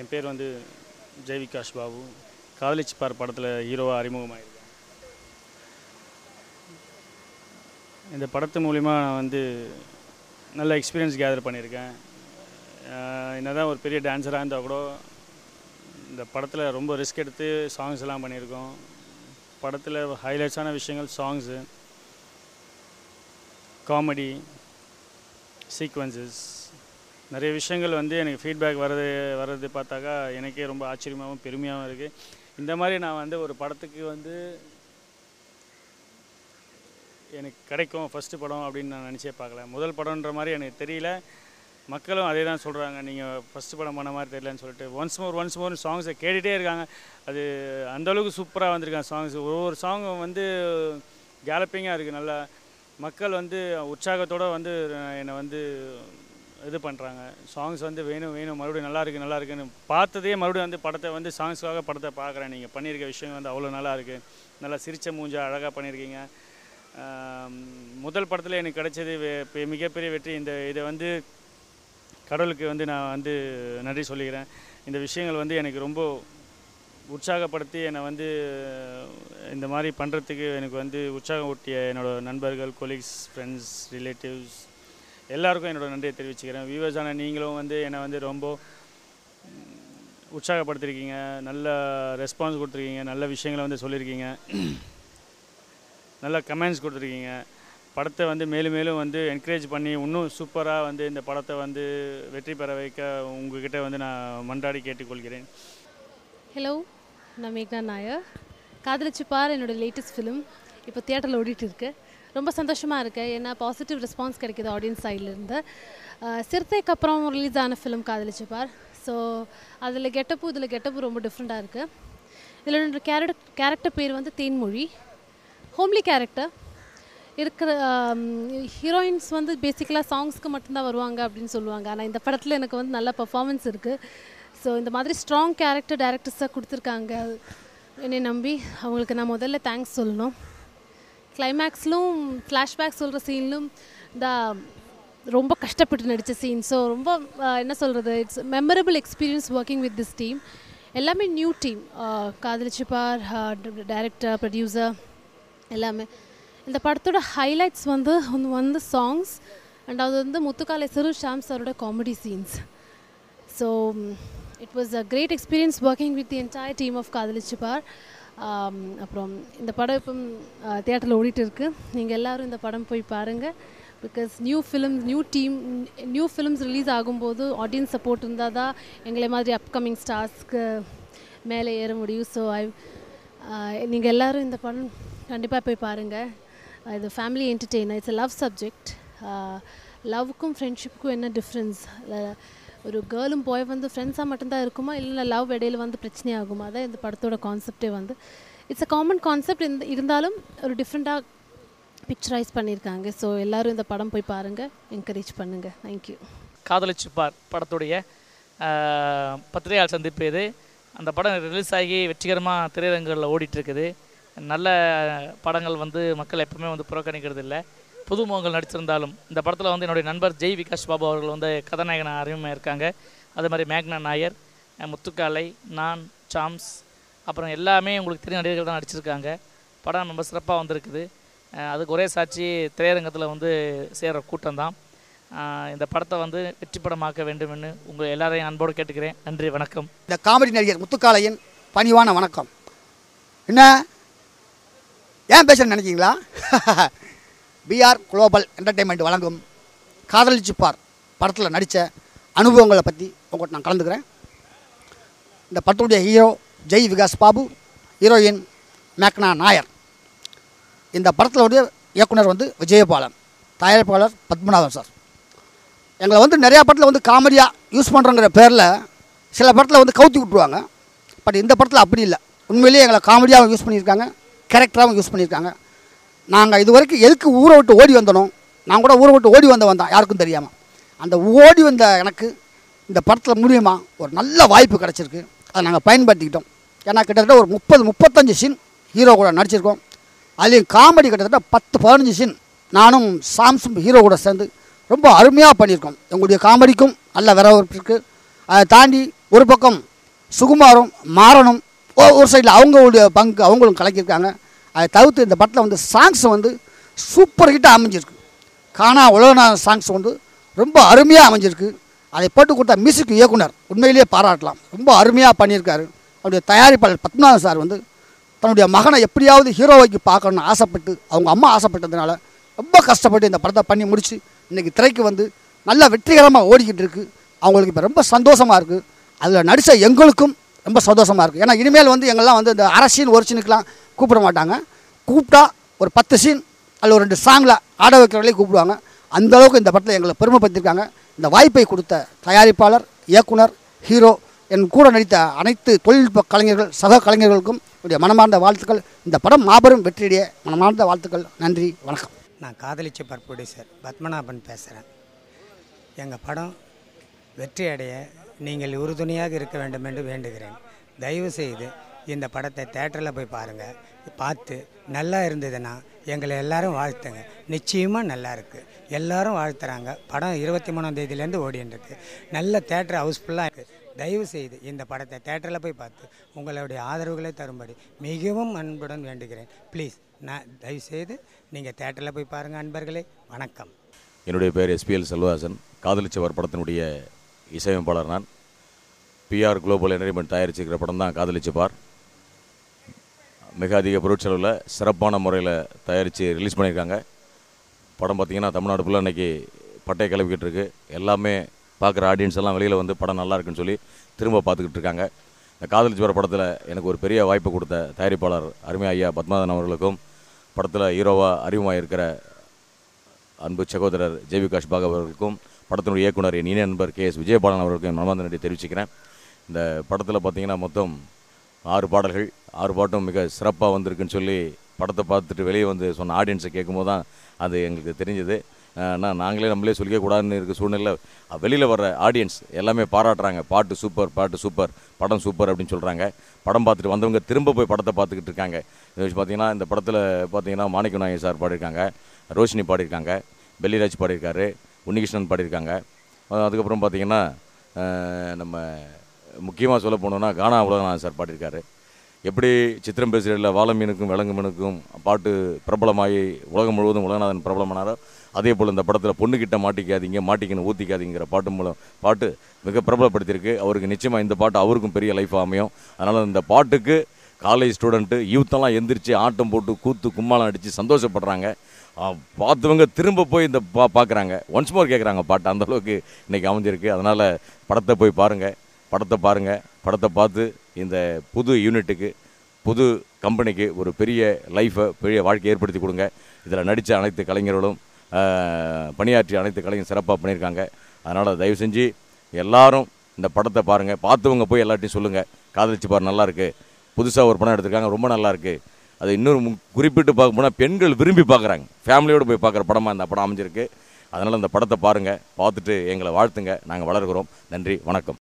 என் பேர் வந்து ஜெய் விகாஷ் பாபு. காதலிச்சுப்பார் படத்தில் ஹீரோவாக அறிமுகமாயிருக்கேன். இந்த படத்து மூலிமா நான் வந்து நல்ல எக்ஸ்பீரியன்ஸ் கேதர் பண்ணியிருக்கேன். என்னதான் ஒரு பெரிய டான்ஸராக இருந்தால் கூட இந்த படத்தில் ரொம்ப ரிஸ்க் எடுத்து சாங்ஸ் எல்லாம் பண்ணியிருக்கோம். படத்தில் ஹைலைட்ஸான விஷயங்கள் சாங்ஸு, காமெடி, சீக்வன்சஸ், நிறைய விஷயங்கள் வந்து எனக்கு ஃபீட்பேக் வர்றது பார்த்தாக்கா எனக்கே ரொம்ப ஆச்சரியமாகவும் பெருமையாகவும் இருக்குது. இந்த மாதிரி நான் வந்து ஒரு படத்துக்கு வந்து எனக்கு கிடைக்கும் ஃபஸ்ட்டு படம் அப்படின்னு நான் நினச்சே பார்க்கல. முதல் படம்ன்ற மாதிரி எனக்கு தெரியல. மக்களும் அதே தான் சொல்கிறாங்க, நீங்கள் ஃபஸ்ட்டு படம் பண்ண மாதிரி தெரியலன்னு சொல்லிட்டு ஒன்ஸ் மோர் சாங்ஸை கேட்டுகிட்டே இருக்காங்க. அது அந்தளவுக்கு சூப்பராக வந்திருக்காங்க சாங்ஸ். ஒவ்வொரு சாங்கும் வந்து கேலப்பிங்காக இருக்குது. நல்லா மக்கள் வந்து உற்சாகத்தோடு வந்து என்னை வந்து இது பண்ணுறாங்க. சாங்ஸ் வந்து வேணும் மறுபடியும் நல்லா இருக்குன்னு பார்த்ததே மறுபடியும் வந்து படத்தை வந்து சாங்ஸுக்காக படத்தை பார்க்குறேன். நீங்கள் பண்ணியிருக்க விஷயம் வந்து அவ்வளோ நல்லா இருக்குது. நல்லா சிரித்த மூஞ்சா அழகாக பண்ணியிருக்கீங்க. முதல் படத்தில் எனக்கு கிடைச்சது மிகப்பெரிய வெற்றி. இதை வந்து கடவுளுக்கு வந்து நான் வந்து நன்றி சொல்லிக்கிறேன். இந்த விஷயங்கள் வந்து எனக்கு ரொம்ப உற்சாகப்படுத்தி என்னை வந்து இந்த மாதிரி பண்ணுறதுக்கு எனக்கு வந்து உற்சாகம் ஊட்டிய என்னோடய நண்பர்கள், கொலீக்ஸ், ஃப்ரெண்ட்ஸ், ரிலேட்டிவ்ஸ் எல்லாருக்கும் என்னோடய நன்றியை தெரிவிச்சுக்கிறேன். வியூவர்ஸான நீங்களும் வந்து என்னை வந்து ரொம்ப உற்சாகப்படுத்திருக்கீங்க, நல்ல ரெஸ்பான்ஸ் கொடுத்துருக்கீங்க, நல்ல விஷயங்களை வந்து சொல்லியிருக்கீங்க, நல்ல கமெண்ட்ஸ் கொடுத்துருக்கீங்க. படத்தை வந்து மேலும் வந்து என்கரேஜ் பண்ணி இன்னும் சூப்பராக வந்து இந்த படத்தை வந்து வெற்றி பெற வைக்க உங்ககிட்ட வந்து நான் மன்றாடி கேட்டுக்கொள்கிறேன். ஹலோ, நான் மேக்னா நாயர். காதலிச்சுப்பார் என்னோடய லேட்டஸ்ட் ஃபிலிம் இப்போ தியேட்டரில் ஓடிட்டு இருக்கு. ரொம்ப சந்தோஷமாக இருக்குது. ஏன்னா பாசிட்டிவ் ரெஸ்பான்ஸ் கிடைக்கிது ஆடியன்ஸ் சைட்லேருந்து. சிறுத்தைக்கு அப்புறம் ரிலீஸ் ஆன ஃபிலிம் காதலிச்சுப்பார். ஸோ அதில் கெட்டப்பு ரொம்ப டிஃப்ரெண்ட்டாக இருக்குது. இதில் என்னோட கேரக்டர் பேர் வந்து தேன்மொழி. ஹோம்லி கேரக்டர் இருக்கிற ஹீரோயின்ஸ் வந்து பேசிக்கலாக சாங்ஸ்க்கு மட்டும்தான் வருவாங்க அப்படின்னு சொல்லுவாங்க. ஆனால் இந்த படத்தில் எனக்கு வந்து நல்ல பர்ஃபார்மன்ஸ் இருக்குது. ஸோ இந்த மாதிரி ஸ்ட்ராங் கேரக்டர் டைரக்டர்ஸாக கொடுத்துருக்காங்க என்னை நம்பி. அவங்களுக்கு நான் முதல்ல தேங்க்ஸ் சொல்லணும். கிளைமேக்ஸ்லும் ஃப்ளாஷ்பேக் சொல்கிற சீன்லும் ரொம்ப கஷ்டப்பட்டு நடித்த சீன். ஸோ ரொம்ப என்ன சொல்கிறது, it's memorable experience working with this team. எல்லாமே நியூ டீம். காதலிச்சுப்பார் டைரக்டர், ப்ரொடியூசர் எல்லாமே. இந்த படத்தோட ஹைலைட்ஸ் வந்து சாங்ஸ் அண்ட் அது வந்து முத்துக்காலேசரு ஷாம் சாரோட comedy scenes. So it was a great experience working with the entire team of Kadhalichu Paar. அப்புறம் இந்த படம் இப்போ தியேட்டரில் ஓடிட்டு இருக்குது. நீங்கள் எல்லோரும் இந்த படம் போய் பாருங்கள். பிகாஸ் நியூ ஃபிலிம்ஸ் ரிலீஸ் ஆகும்போது ஆடியன்ஸ் சப்போர்ட் இருந்தால் தான் எங்களை மாதிரி அப்கமிங் ஸ்டார்ஸ்க்கு மேலே ஏற முடியும். ஸோ நீங்கள் எல்லோரும் இந்த படம் கண்டிப்பாக போய் பாருங்கள். இது family entertainer. It's a love subject. லவ்வுக்கும் ஃப்ரெண்ட்ஷிப்புக்கும் என்ன டிஃப்ரென்ஸ்? ஒரு கேர்ளும் பாய் வந்து ஃப்ரெண்ட்ஸாக மட்டும்தான் இருக்குமா, இல்லைன்னா லவ் இடையில வந்து பிரச்சனையாகுமா? அதான் இந்த படத்தோட கான்செப்டே வந்து இட்ஸ் அ காமன் கான்செப்ட். இருந்தாலும் ஒரு டிஃப்ரெண்ட்டாக பிக்சரைஸ் பண்ணியிருக்காங்க. ஸோ எல்லோரும் இந்த படம் போய் பாருங்கள், என்கரேஜ் பண்ணுங்கள். தேங்க்யூ. காதலிச்சுப்பார் படத்துடைய பத்திரிகையாளர் சந்திப்பு இது. அந்த படம் ரிலீஸ் ஆகி வெற்றிகரமாக திரையரங்குகளில் ஓடிட்டுருக்குது. நல்ல படங்கள் வந்து மக்கள் எப்பவுமே வந்து புறக்கணிக்கிறது இல்லை. புதுமுகங்கள் நடிச்சிருந்தாலும் இந்த படத்தில் வந்து என்னுடைய நண்பர் ஜெய் விகாஷ் பாபு அவர்கள் வந்து கதாநாயகனாக அறிமுகமாக இருக்காங்க. அதே மாதிரி மேக்னா நாயர், முத்துக்காலை, நான், சாம்ஸ், அப்புறம் எல்லாமே உங்களுக்கு தெரியும் நடிகர்கள் தான் நடிச்சிருக்காங்க. படம் ரொம்ப சிறப்பாக வந்திருக்குது. அதுக்கு ஒரே சாட்சி திரையரங்கத்தில் வந்து சேர்கிற கூட்டம் தான். இந்த படத்தை வந்து வெற்றி படமாக்க வேண்டும்னு உங்கள் எல்லாரையும் அன்போடு கேட்டுக்கிறேன். நன்றி, வணக்கம். இந்த காமெடி நடிகர் முத்துக்காலையின் பணிவான வணக்கம். என்ன ஏன் பேசுகிறேன்னு நினைக்கிங்களா? பிஆர் குளோபல் என்டர்டெயின்மெண்ட் வழங்கும் காதலிச்சுப்பார் படத்தில் நடித்த அனுபவங்களை பற்றி உங்கள்கிட்ட நான் கலந்துக்கிறேன். இந்த படத்துடைய ஹீரோ ஜெய் விகாஸ் பாபு, ஹீரோயின் மேக்னா நாயர். இந்த படத்தினுடைய இயக்குனர் வந்து விஜயபாலன், தயாரிப்பாளர் பத்மநாதன் சார். எங்களை வந்து நிறையா படத்தில் வந்து காமெடியாக யூஸ் பண்ணுறங்கிற பேரில் சில படத்தில் வந்து கவுத்தி விட்டுருவாங்க. பட் இந்த படத்தில் அப்படி இல்லை. உண்மையிலேயே எங்களை காமெடியாகவும் யூஸ் பண்ணியிருக்காங்க, கேரக்டராகவும் யூஸ் பண்ணியிருக்காங்க. நாங்கள் இது வரைக்கும் எதுக்கு ஊரை விட்டு ஓடி வந்தனோ, நான் கூட ஊரை விட்டு ஓடி வந்தவன் தான், யாருக்கும் தெரியாமல். அந்த ஓடி வந்த எனக்கு இந்த படத்தில் மூலியமாக ஒரு நல்ல வாய்ப்பு கிடச்சிருக்கு. அதை நாங்கள் பயன்படுத்திக்கிட்டோம். ஏன்னா கிட்டத்தட்ட ஒரு 30-35 சீன் ஹீரோ கூட நடிச்சிருக்கோம். அதுலேயும் காமெடி கிட்டத்தட்ட 10-15 சீன் நானும் சாம்ஸும் ஹீரோ கூட சேர்ந்து ரொம்ப அருமையாக பண்ணியிருக்கோம். எங்களுடைய காமெடிக்கும் நல்ல வரவேற்பு இருக்குது. அதை தாண்டி ஒரு பக்கம் சுகுமாரும் மாறனும் ஒரு சைடில் அவங்களுடைய பங்கு அவங்களும் கலக்கியிருக்காங்க. அதை தவிர்த்து இந்த படத்தில் வந்து சாங்ஸ் வந்து சூப்பர் ஹிட்டாக அமைஞ்சிருக்கு. காணா உலகநாத சாங்ஸ் வந்து ரொம்ப அருமையாக அமைஞ்சிருக்கு. அதை போட்டு கொடுத்த மியூசிக் இயக்குனர் உண்மையிலேயே பாராட்டலாம். ரொம்ப அருமையாக பண்ணியிருக்காரு. அவருடைய தயாரிப்பாளர் பத்மநாதன் சார் வந்து தன்னுடைய மகனை எப்படியாவது ஹீரோவைக்கு பார்க்கணுன்னு ஆசைப்பட்டு அவங்க அம்மா ஆசைப்பட்டதுனால ரொம்ப கஷ்டப்பட்டு இந்த படத்தை பண்ணி முடித்து இன்றைக்கி திரைக்கு வந்து நல்ல வெற்றிகரமாக ஓடிக்கிட்டு இருக்குது. அவங்களுக்கு இப்போ ரொம்ப சந்தோஷமாக இருக்குது. அதில் நடித்த எங்களுக்கும் ரொம்ப சந்தோஷமாக இருக்குது. ஏன்னா இனிமேல் வந்து எங்கெல்லாம் வந்து இந்த அரை சீன் ஒரு சீனுக்கெலாம் கூப்பிட மாட்டாங்க. கூப்பிட்டா ஒரு 10 சீன் அதில் ஒரு 2 சாங்கில் ஆட வைக்கிறவங்களே கூப்பிடுவாங்க. அந்தளவுக்கு இந்த படத்தில் எங்களை பெருமைப்படுத்தியிருக்காங்க. இந்த வாய்ப்பை கொடுத்த தயாரிப்பாளர், இயக்குனர், ஹீரோ, என் கூட நடித்த அனைத்து தொழில்நுட்ப கலைஞர்கள், சக கலைஞர்களுக்கும் என்னுடைய மனமார்ந்த வாழ்த்துக்கள். இந்த படம் மாபெரும் வெற்றியுடைய மனமார்ந்த வாழ்த்துக்கள். நன்றி, வணக்கம். நான் காதலிச்ச ப்ரொடியூசர் பத்மநாபன் பேசுகிறேன். எங்கள் படம் வெற்றி அடைய நீங்கள் உறுதுணையாக இருக்க வேண்டும் என்று வேண்டுகிறேன். தயவுசெய்து இந்த படத்தை தேட்டரில் போய் பாருங்கள். பார்த்து நல்லா இருந்ததுன்னா எங்களை எல்லோரும் வாழ்த்துங்க. நிச்சயமாக நல்லா இருக்குது. எல்லோரும் வாழ்த்துறாங்க. படம் 23ஆம் தேதியிலேருந்து ஓடின்ருக்கு. நல்ல தேட்டர் ஹவுஸ்ஃபுல்லாக இருக்குது. தயவுசெய்து இந்த படத்தை தேட்டரில் போய் பார்த்து உங்களுடைய ஆதரவுகளை தரும்படி மிகவும் அன்புடன் வேண்டுகிறேன். ப்ளீஸ், நான் தயவுசெய்து நீங்கள் தேட்டரில் போய் பாருங்கள் அன்பர்களே. வணக்கம். என்னுடைய பேர் எஸ்பிஎல் செல்வராசன். காதலிச்சவர் படத்தினுடைய இசையமைப்பாளர் நான். பிஆர் குளோபல் என்டர்டைன்மெண்ட் தயாரிச்சிருக்கிற படம் தான் காதலிச்சபார். மிக அதிக பொருட்செலவில் சிறப்பான முறையில் தயாரித்து ரிலீஸ் பண்ணியிருக்காங்க. படம் பார்த்திங்கன்னா தமிழ்நாடு ஃபுல்லாக இன்றைக்கி பட்டையை கிளப்பிக்கிட்டு இருக்குது. எல்லாமே பார்க்குற ஆடியன்ஸ் எல்லாம் வெளியில் வந்து படம் நல்லா இருக்குன்னு சொல்லி திரும்ப பார்த்துக்கிட்டு இருக்காங்க. இந்த காதலிச்சவர் படத்தில் எனக்கு ஒரு பெரிய வாய்ப்பு கொடுத்த தயாரிப்பாளர் அருமை ஐயா பத்மநாதன் அவர்களுக்கும், படத்தில் ஹீரோவாக அறிமுகமாக இருக்கிற அன்பு சகோதரர் ஜே விகாஷ் பாக் அவர்களுக்கும், படத்தினுடைய இயக்குனர் என் இணைய நண்பர் KS விஜயபாலன் அவர்களுக்கும் என் மனமார்ந்த நன்றி தெரிவிச்சுக்கிறேன். இந்த படத்தில் பார்த்திங்கன்னா மொத்தம் 6 பாடல்கள், 6 பாட்டும் மிக சிறப்பாக வந்திருக்குன்னு சொல்லி படத்தை பார்த்துட்டு வெளியே வந்து சொன்ன ஆடியன்ஸை கேட்கும்போது தான் அது எங்களுக்கு தெரிஞ்சது. ஆனால் நாங்களே நம்மளே சொல்லிக்க கூடாதுன்னு இருக்க சூழ்நிலை வெளியில் வர்ற ஆடியன்ஸ் எல்லாமே பாராட்டுறாங்க. பாட்டு சூப்பர், பாட்டு சூப்பர், படம் சூப்பர் அப்படின்னு சொல்கிறாங்க. படம் பார்த்துட்டு வந்தவங்க திரும்ப போய் படத்தை பார்த்துக்கிட்டு இருக்காங்க. இதை வச்சு பார்த்திங்கன்னா இந்த படத்தில் பார்த்திங்கன்னா மாணிக்க நாயகி சார் பாடியிருக்காங்க, ரோஷினி பாடியிருக்காங்க, பெல்லிராஜ் பாடியிருக்காரு, உன்னிகிருஷ்ணன் பாடியிருக்காங்க. அதுக்கப்புறம் பார்த்திங்கன்னா நம்ம முக்கியமாக சொல்ல போனோன்னா கானா உலகநாதன் சார் பாடியிருக்காரு. எப்படி சித்திரம் பேசுகிறதில் வாழ மீனுக்கும் விலங்கு மீனுக்கும் பாட்டு பிரபலமாகி உலகம் முழுவதும் உலகநாதன் பிரபலமானாரோ, அதே போல் இந்த படத்தில் பொண்ணுக்கிட்ட மாட்டிக்காதீங்க, மாட்டிக்கணும் ஊற்றிக்காதீங்கிற பாட்டு மிக பிரபலப்படுத்தியிருக்கு. அவருக்கு நிச்சயமாக இந்த பாட்டு அவருக்கும் பெரிய லைஃப் அமையும். அதனால் இந்த பாட்டுக்கு காலேஜ் ஸ்டூடெண்ட்டு யூத்தெல்லாம் எந்திரிச்சு ஆட்டம் போட்டு கூத்து கும்மாளம் அடித்து சந்தோஷப்படுறாங்க. பார்த்தவங்க திரும்ப போய் இந்த பார்க்குறாங்க, ஒன்ஸ் மோர் கேட்குறாங்க பாட்டு. அந்தளவுக்கு இன்றைக்கி அமைஞ்சிருக்கு. அதனால் படத்தை போய் பாருங்கள், படத்தை பார்த்து இந்த புது யூனிட்டுக்கு, புது கம்பெனிக்கு ஒரு பெரிய லைஃப்பை, பெரிய வாழ்க்கையை ஏற்படுத்தி கொடுங்க. இதில் நடித்த அனைத்து கலைஞர்களும், பணியாற்றிய அனைத்து கலைஞரும் சிறப்பாக பண்ணியிருக்காங்க. அதனால் தயவு செஞ்சு எல்லாரும் இந்த படத்தை பாருங்கள். பார்த்தவங்க போய் எல்லாத்தையும் சொல்லுங்கள், காதலிச்சு பாரு நல்லாயிருக்கு, புதுசாக ஒரு படம் எடுத்திருக்காங்க, ரொம்ப நல்லாயிருக்கு. அது இன்னொரு குறிப்பிட்டு பார்க்க போனால் பெண்கள் விரும்பி பார்க்குறாங்க. ஃபேமிலியோடு போய் பார்க்குற படமாக இந்த படம் அமைஞ்சிருக்கு. அதனால் இந்த படத்தை பாருங்கள், பார்த்துட்டு எங்களை வாழ்த்துங்க. நாங்கள் வளர்கிறோம். நன்றி, வணக்கம்.